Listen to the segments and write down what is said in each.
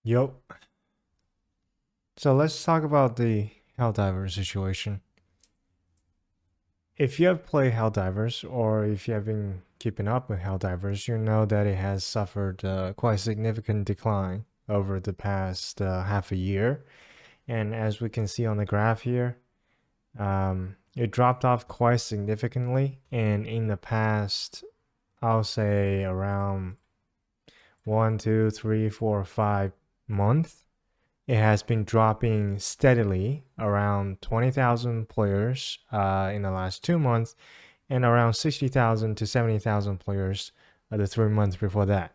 Yo. So let's talk about the Helldivers situation. If you have played Helldivers, or if you have been keeping up with Helldivers, you know that it has suffered quite a significant decline over the past half a year. And as we can see on the graph here, it dropped off quite significantly. And in the past, I'll say around 1, 2, 3, 4, 5 months, it has been dropping steadily around 20,000 players in the last 2 months and around 60,000 to 70,000 players the 3 months before that.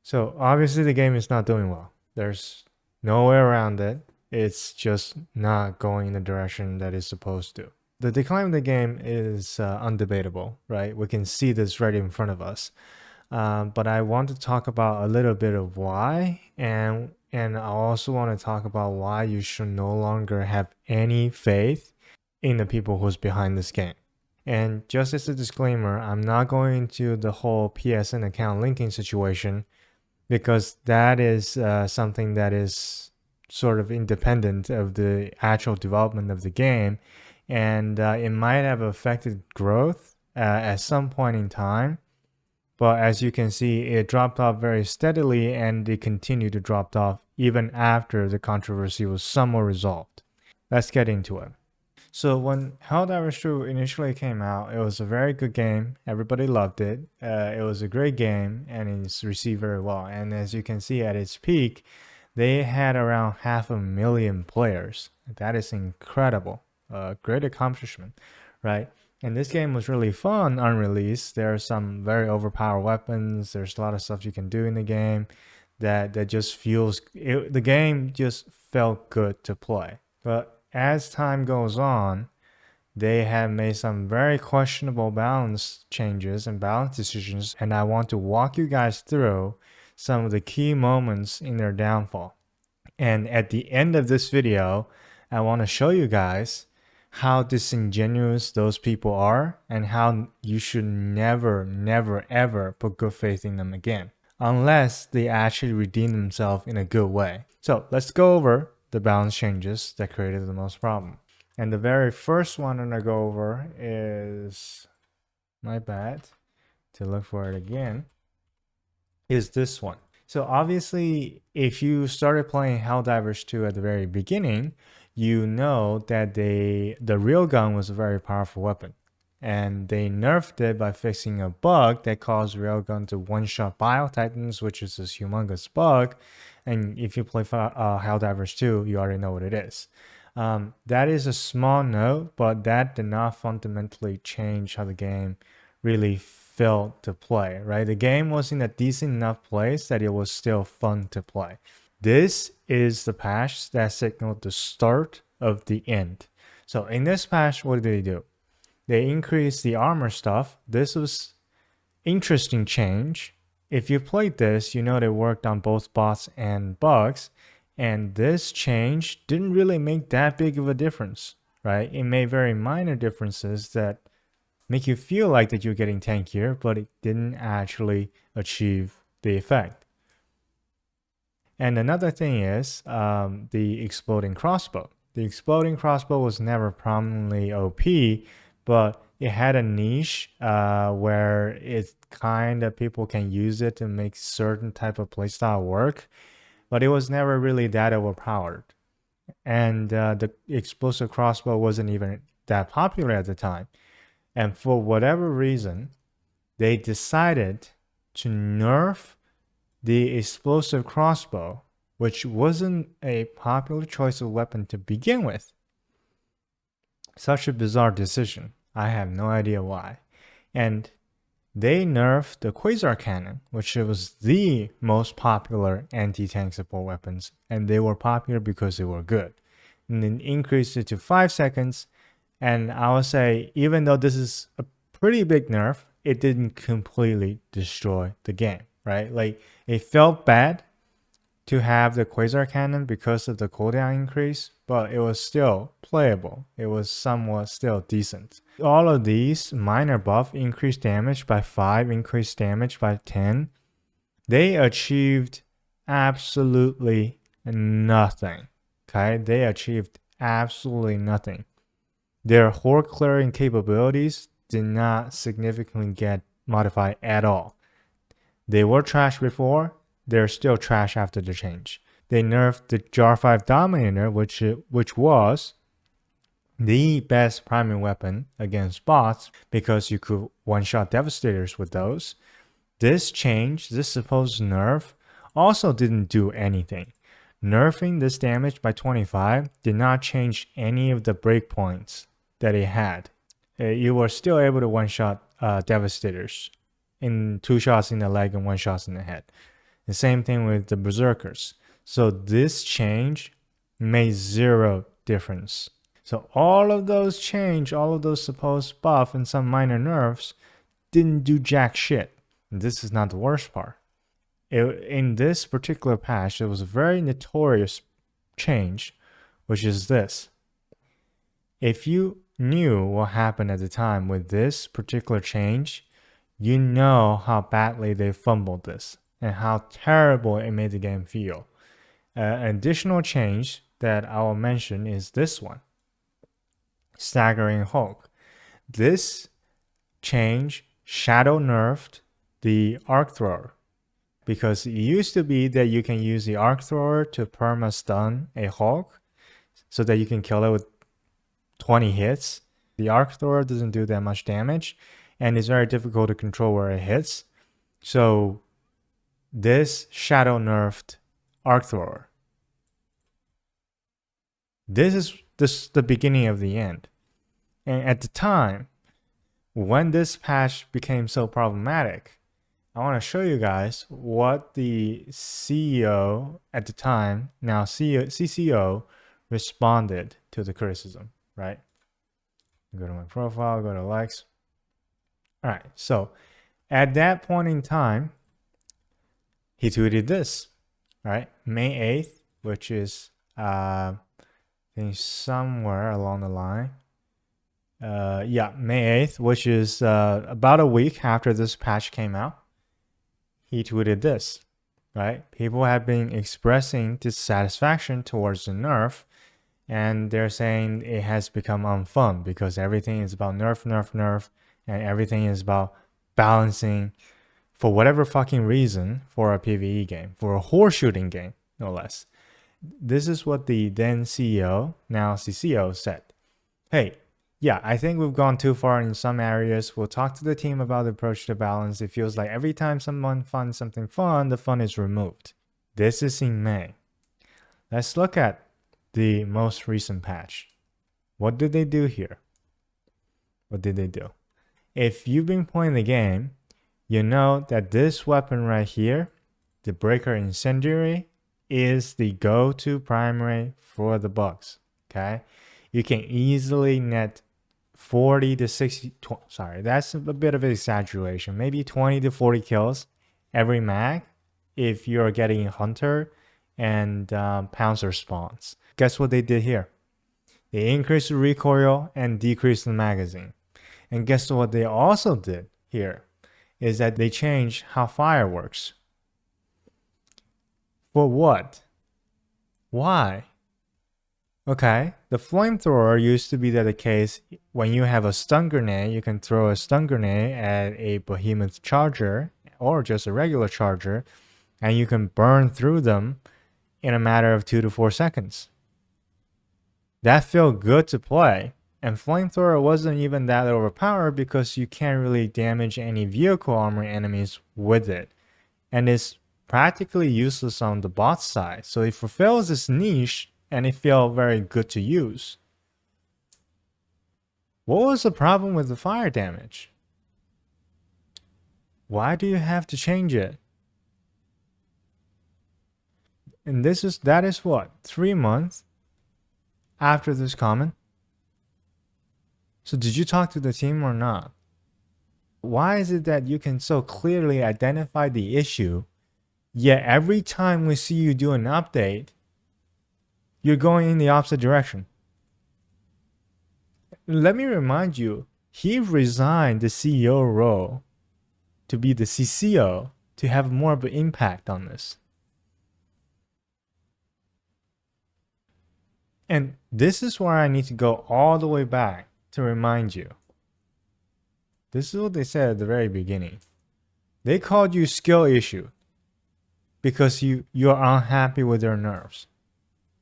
So obviously the game is not doing well. There's no way around it. It's just not going in the direction that it's supposed to. The decline of the game is undebatable, right? We can see this right in front of us. But I want to talk about a little bit of why, and I also want to talk about why you should no longer have any faith in the people who's behind this game. And just as a disclaimer, I'm not going into the whole PSN account linking situation because that is something that is sort of independent of the actual development of the game, and it might have affected growth at some point in time. But as you can see, it dropped off very steadily and it continued to drop off even after the controversy was somewhat resolved. Let's get into it. So when Helldivers 2 initially came out, it was a very good game. Everybody loved it. It was a great game and it's received very well. And as you can see at its peak, they had around 500,000 players. That is incredible. Great accomplishment, right? And this game was really fun unreleased. There are some very overpowered weapons. There's a lot of stuff you can do in the game that just feels the game just felt good to play. But as time goes on, they have made some very questionable balance changes and balance decisions, and I want to walk you guys through some of the key moments in their downfall. And at the end of this video, I want to show you guys how disingenuous those people are and how you should never, never, ever put good faith in them again, unless they actually redeem themselves in a good way. So let's go over the balance changes that created the most problem. And the very first one I'm going to go over is, my bad, to look for it again, is this one. So obviously, if you started playing Helldivers 2 at the very beginning, you know that the railgun was a very powerful weapon. And they nerfed it by fixing a bug that caused railgun to one-shot Bio-Titans, which is this humongous bug. And if you play Helldivers 2, you already know what it is. That is a small note, but that did not fundamentally change how the game really felt to play, right? The game was in a decent enough place that it was still fun to play. This is the patch that signaled the start of the end. So in this patch, what did they do? They increased the armor stuff. This was interesting change. If you played this, you know they worked on both bots and bugs, and this change didn't really make that big of a difference, right? It made very minor differences that make you feel like that you're getting tankier, but it didn't actually achieve the effect. And another thing is the exploding crossbow. The exploding crossbow was never prominently OP, but it had a niche where it kind of people can use it to make certain type of playstyle work, but it was never really that overpowered. And the explosive crossbow wasn't even that popular at the time. And for whatever reason, they decided to nerf the explosive crossbow, which wasn't a popular choice of weapon to begin with. Such a bizarre decision. I have no idea why. And they nerfed the Quasar Cannon, which was the most popular anti-tank support weapons, and they were popular because they were good. And then increased it to 5 seconds, and I would say, even though this is a pretty big nerf, it didn't completely destroy the game, right? Like, it felt bad to have the Quasar Cannon because of the cooldown increase, but it was still playable. It was somewhat still decent. All of these minor buff, increased damage by 5, increased damage by 10, they achieved absolutely nothing. Okay, they achieved absolutely nothing. Their horde clearing capabilities did not significantly get modified at all. They were trash before, they're still trash after the change. They nerfed the Jar 5 Dominator, which was the best primary weapon against bots because you could one-shot Devastators with those. This change, this supposed nerf, also didn't do anything. Nerfing this damage by 25 did not change any of the breakpoints that it had. You were still able to one-shot Devastators in 2 shots in the leg and 1 shot in the head. The same thing with the Berserkers. So this change made 0 difference. So all of those change, all of those supposed buff and some minor nerfs didn't do jack shit. And this is not the worst part. In this particular patch, there was a very notorious change, which is this. If you knew what happened at the time with this particular change, you know how badly they fumbled this and how terrible it made the game feel. An additional change that I will mention is this one. Staggering Hulk. This change shadow nerfed the arc thrower because it used to be that you can use the arc thrower to perma stun a Hulk so that you can kill it with 20 hits. The arc thrower doesn't do that much damage and it's very difficult to control where it hits. So this shadow nerfed arc thrower. This is the beginning of the end. And at the time, when this patch became so problematic, I want to show you guys what the CEO at the time, now CCO, responded to the criticism, right? Go to my profile, go to likes. All right, so at that point in time, he tweeted this, right? May 8th, which is I think somewhere along the line. May 8th, which is about a week after this patch came out. He tweeted this, right? People have been expressing dissatisfaction towards the nerf, and they're saying it has become unfun because everything is about nerf, and everything is about balancing for whatever fucking reason for a PvE game, for a horse shooting game, no less. This is what the then CEO, now CCO, said. Hey, yeah, I think we've gone too far in some areas. We'll talk to the team about the approach to balance. It feels like every time someone finds something fun, the fun is removed. This is in May. Let's look at the most recent patch. What did they do here? What did they do? If you've been playing the game, you know that this weapon right here, the Breaker Incendiary, is the go-to primary for the bugs. Okay, you can easily net 40 to 60, sorry, that's a bit of an exaggeration, maybe 20 to 40 kills every mag if you're getting Hunter and Pouncer spawns. Guess what they did here? They increased the recoil and decreased the magazine. And guess what they also did here is that they changed how fire works. For what? Why? Okay, the flamethrower used to be that the case when you have a stun grenade, you can throw a stun grenade at a behemoth charger or just a regular charger, and you can burn through them in a matter of 2 to 4 seconds. That felt good to play, and flamethrower wasn't even that overpowered because you can't really damage any vehicle armor enemies with it, and it's practically useless on the bot side, so it fulfills its niche and it felt very good to use. What was the problem with the fire damage? Why do you have to change it? And that is what, 3 months after this comment? So did you talk to the team or not? Why is it that you can so clearly identify the issue, yet every time we see you do an update, you're going in the opposite direction? Let me remind you, he resigned the CEO role to be the CCO to have more of an impact on this. And this is where I need to go all the way back to remind you. This is what they said at the very beginning. They called you skill issue because you're unhappy with their nerfs.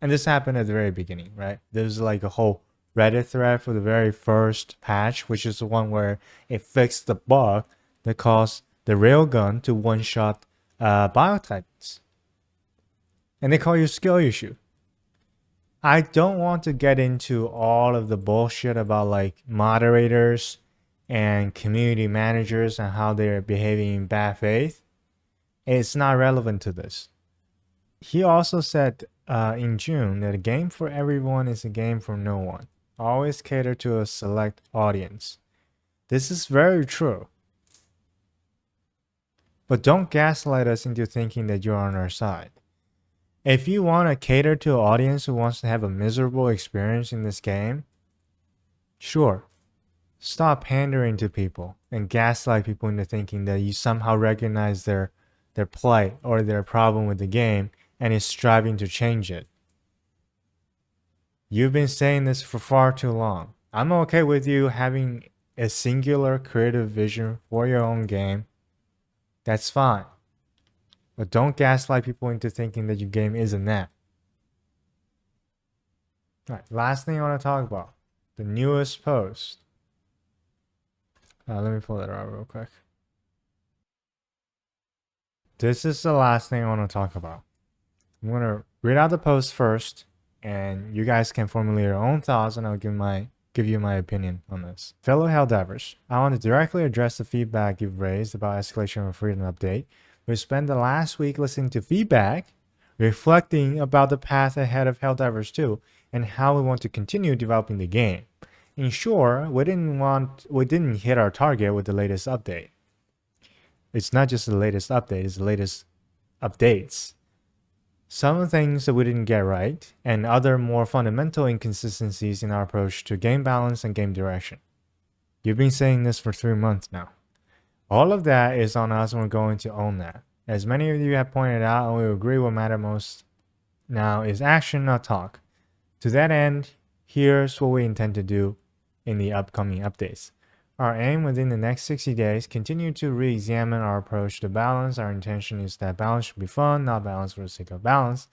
And this happened at the very beginning, right? There's like a whole Reddit thread for the very first patch, which is the one where it fixed the bug that caused the railgun to one-shot Biotitans. And they call you skill issue. I don't want to get into all of the bullshit about like moderators and community managers and how they're behaving in bad faith. It's not relevant to this. He also said in June that a game for everyone is a game for no one. Always cater to a select audience. This is very true. But don't gaslight us into thinking that you're on our side. If you want to cater to an audience who wants to have a miserable experience in this game, sure. Stop pandering to people and gaslight people into thinking that you somehow recognize their plight or their problem with the game and is striving to change it. You've been saying this for far too long. I'm okay with you having a singular creative vision for your own game. That's fine. But don't gaslight people into thinking that your game isn't that. All right, last thing I want to talk about. The newest post. Let me pull it out real quick. This is the last thing I want to talk about. I'm going to read out the post first, and you guys can formulate your own thoughts, and I'll give you my opinion on this. Fellow Helldivers, I want to directly address the feedback you've raised about Escalation of Freedom update. We spent the last week listening to feedback, reflecting about the path ahead of Helldivers 2, and how we want to continue developing the game. In short, we didn't hit our target with the latest update. It's not just the latest update, it's the latest updates. Some things that we didn't get right, and other more fundamental inconsistencies in our approach to game balance and game direction. You've been saying this for 3 months now. All of that is on us, and we're going to own that. As many of you have pointed out, and we agree what matters most now is action, not talk. To that end, here's what we intend to do in the upcoming updates. Our aim within the next 60 days, continue to re-examine our approach to balance. Our intention is that balance should be fun, not balance for the sake of balance.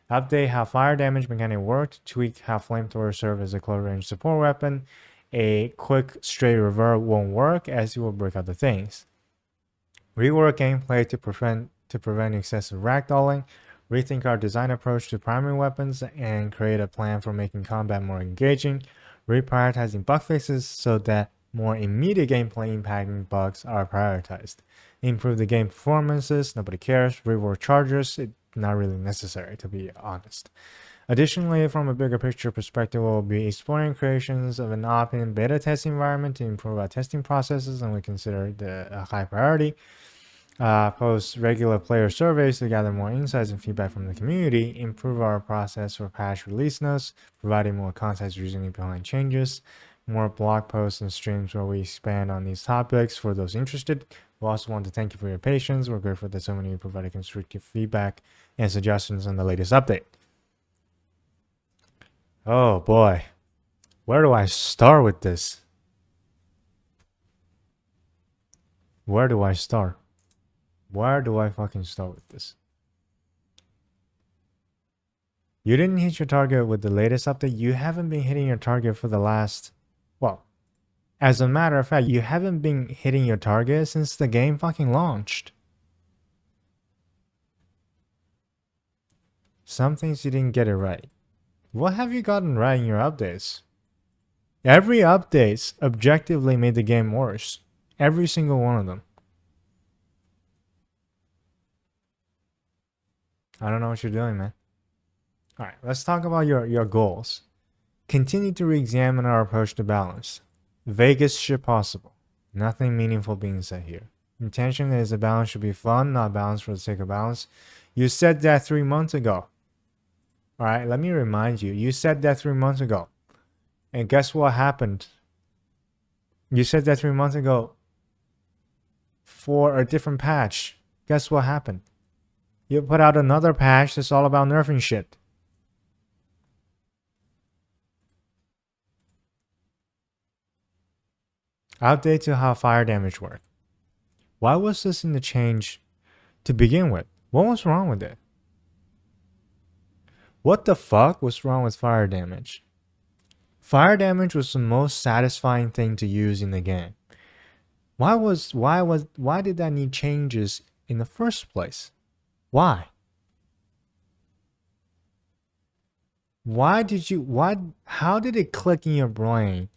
Update how fire damage mechanic worked, tweak how flamethrowers serve as a close range support weapon. A quick straight revert won't work as you will break out the things. Rework gameplay to prevent excessive ragdolling. Rethink our design approach to primary weapons and create a plan for making combat more engaging. Reprioritizing bug fixes so that more immediate gameplay impacting bugs are prioritized. Improve the game performances, nobody cares. Rework chargers, it's not really necessary to be honest. Additionally, from a bigger picture perspective, we'll be exploring creations of an open beta test environment to improve our testing processes, and we consider a high priority. Post regular player surveys to gather more insights and feedback from the community. Improve our process for patch release notes, providing more context reasoning behind changes. More blog posts and streams where we expand on these topics for those interested. We also want to thank you for your patience. We're grateful that so many of you provided constructive feedback and suggestions on the latest update. Oh boy, where do I start with this? Where do I start? Where do I fucking start with this? You didn't hit your target with the latest update. You haven't been hitting your target for the last... Well, as a matter of fact, you haven't been hitting your target since the game fucking launched. Some things you didn't get it right. What have you gotten right in your updates? Every update objectively made the game worse. Every single one of them. I don't know what you're doing, man. Alright, let's talk about your goals. Continue to re-examine our approach to balance. Vaguest shit possible. Nothing meaningful being said here. Intention is the balance should be fun, not balance for the sake of balance. You said that 3 months ago. Alright, let me remind you. You said that 3 months ago. And guess what happened? You said that 3 months ago for a different patch. Guess what happened? You put out another patch that's all about nerfing shit. Update to how fire damage works. Why was this in the change to begin with? What was wrong with it? What the fuck was wrong with fire damage? Fire damage was the most satisfying thing to use in the game. Why did that need changes in the first place? Why? How did it click in your brain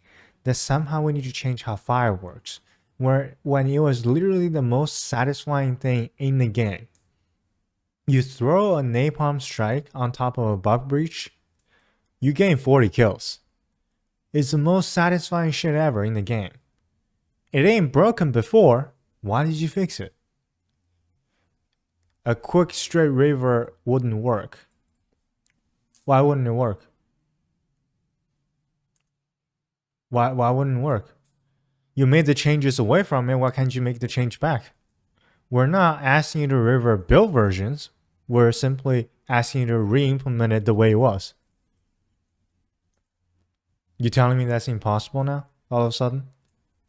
that somehow we need to change how fire works? When it was literally the most satisfying thing in the game. You throw a napalm strike on top of a bug breach, you gain 40 kills. It's the most satisfying shit ever in the game. It ain't broken before. Why did you fix it? A quick straight river wouldn't work. Why wouldn't it work? Why wouldn't it work? You made the changes away from it. Why can't you make the change back? We're not asking you to revert build versions. We're simply asking you to re-implement it the way it was. You telling me that's impossible now, all of a sudden?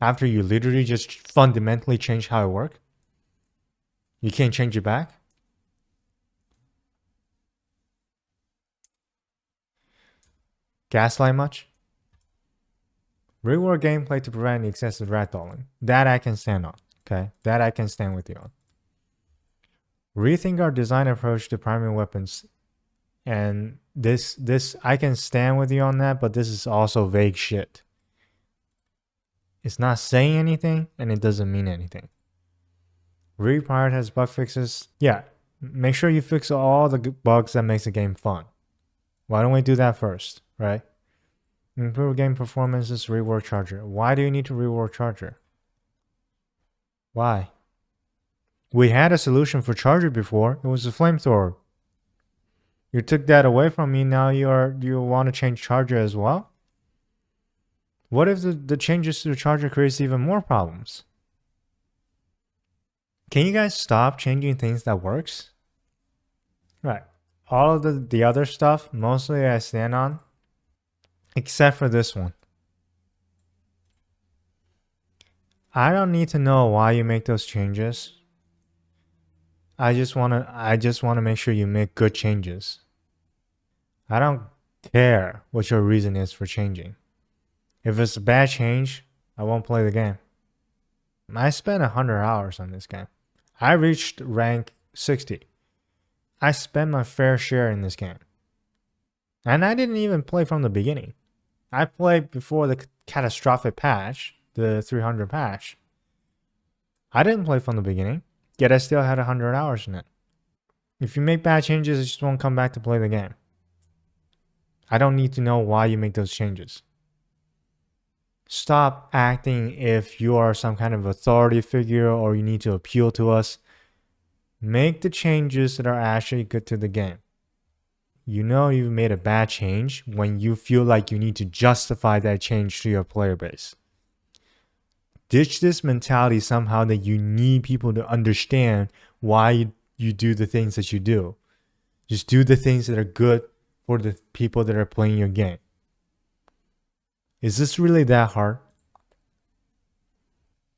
After you literally just fundamentally changed how it worked? You can't change it back? Gaslight much? Reward gameplay to prevent excessive ragdolling. That I can stand on. Okay? That I can stand with you on. Rethink our design approach to primary weapons. And this I can stand with you on that, but this is also vague shit. It's not saying anything, and it doesn't mean anything. Reprioritize bug fixes. Yeah, make sure you fix all the bugs that makes the game fun. Why don't we do that first, right? Improve game performances, rework charger. Why do you need to rework charger? Why? We had a solution for charger before. It was a flamethrower. You took that away from me. Now you want to change charger as well? What if the changes to the charger creates even more problems? Can you guys stop changing things that works? Right. All of the other stuff, mostly I stand on, except for this one. I don't need to know why you make those changes. I just want to make sure you make good changes. I don't care what your reason is for changing. If it's a bad change, I won't play the game. I spent 100 hours on this game. I reached rank 60. I spent my fair share in this game. And I didn't even play from the beginning. I played before the catastrophic patch, the 300 patch. I didn't play from the beginning, yet I still had 100 hours in it. If you make bad changes, I just won't come back to play the game. I don't need to know why you make those changes. Stop acting if you are some kind of authority figure or you need to appeal to us. Make the changes that are actually good to the game. You know you've made a bad change when you feel like you need to justify that change to your player base. Ditch this mentality somehow that you need people to understand why you do the things that you do. Just do the things that are good for the people that are playing your game. Is this really that hard?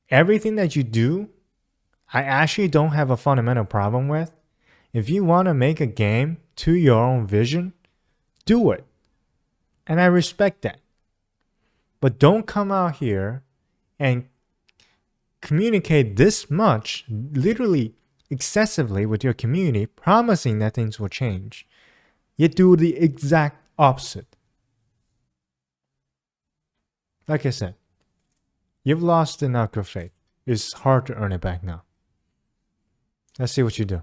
Everything that you do, I actually don't have a fundamental problem with. If you want to make a game to your own vision, do it. And I respect that. But don't come out here and communicate this much, literally excessively with your community, promising that things will change. Yet do the exact opposite. Like I said, you've lost enough good faith. It's hard to earn it back now. Let's see what you do.